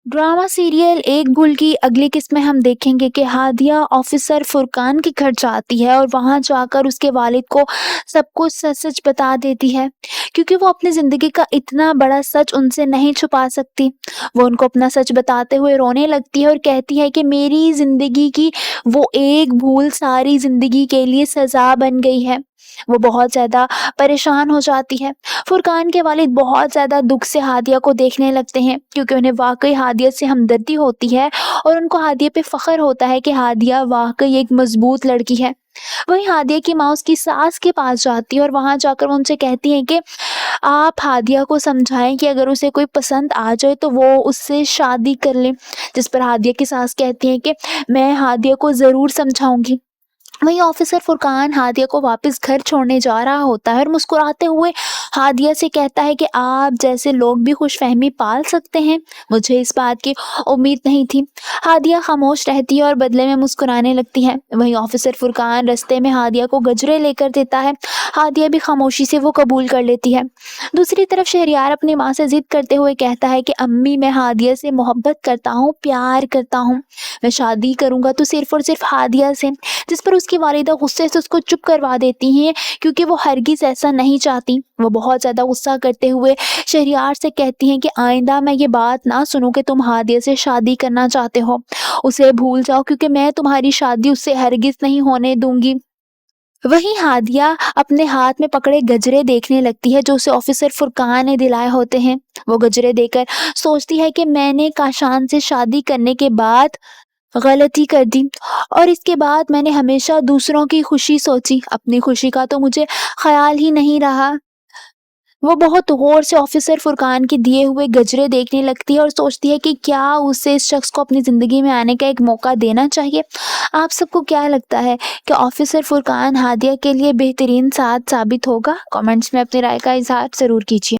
Drama serial एक भूल की अगली किस्त में हम देखेंगे कि हादिया ऑफिसर फुरकान के घर जाती है और वहां जाकर उसके वालिद को सब कुछ सच सच बता देती है, क्योंकि वो अपनी जिंदगी का इतना बड़ा सच उनसे नहीं छुपा सकती। वो उनको अपना सच बताते हुए रोने लगती है और कहती है कि मेरी जिंदगी की वो एक भूल सारी जिंदगी के लिए सजा बन गई है। वो बहुत ज्यादा परेशान हो जाती है। फुरकान के वालिद बहुत ज़्यादा दुख से हादिया को देखने लगते हैं, क्योंकि उन्हें वाकई हादिया से हमदर्दी होती है और उनको हादिया पे फ़ख्र होता है कि हादिया वाकई एक मज़बूत लड़की है। वहीं हादिया की माँ उसकी सास के पास जाती है और वहाँ जाकर वो उनसे कहती हैं कि आप हादिया को समझाएं कि अगर उसे कोई पसंद आ जाए तो वो उससे शादी कर ले। जिस पर हादिया की सास कहती हैं कि मैं हादिया को ज़रूर समझाऊंगी। वहीं ऑफिसर फुरकान हादिया को वापस घर छोड़ने जा रहा होता है और मुस्कुराते हुए हादिया से कहता है कि आप जैसे लोग भी खुशफहमी पाल सकते हैं, मुझे इस बात की उम्मीद नहीं थी। हादिया खामोश रहती है और बदले में मुस्कुराने लगती है। वहीं ऑफिसर फुरकान रास्ते में हादिया को गजरे लेकर देता है। हादिया भी खामोशी से वो कबूल कर लेती है। दूसरी तरफ शहरियार अपनी माँ से जिद करते हुए कहता है कि अम्मी, मैं हादिया से मोहब्बत करता हूँ, प्यार करता हूँ, मैं शादी करूँगा तो सिर्फ और सिर्फ हादिया से। जिस पर उसकी वालिदा गुस्से से उसको चुप करवा देती हैं, क्योंकि वो हरगिज़ ऐसा नहीं चाहती। वो बहुत ज़्यादा गुस्सा करते हुए शहरयार से कहती हैं कि आइंदा मैं ये बात ना सुनूं कि तुम हादिया से शादी करना चाहते हो। उसे भूल जाओ, क्योंकि मैं तुम्हारी शादी उससे हरगिज़ नहीं होने दूंगी। वहीं हादिया अपने हाथ में पकड़े गजरे देखने लगती है जो उसे ऑफिसर फुरकान ने दिलाए होते हैं। वो गजरे देकर सोचती है कि मैंने काशान से शादी करने के बाद गलती कर दी, और इसके बाद मैंने हमेशा दूसरों की खुशी सोची, अपनी खुशी का तो मुझे ख्याल ही नहीं रहा। वो बहुत गौर से ऑफिसर फुरकान के दिए हुए गजरे देखने लगती है और सोचती है कि क्या उसे इस शख्स को अपनी ज़िंदगी में आने का एक मौका देना चाहिए। आप सबको क्या लगता है कि ऑफिसर फुरकान हादिया के लिए बेहतरीन साथ साबित होगा? कमेंट्स में अपनी राय का इजहार ज़रूर कीजिए।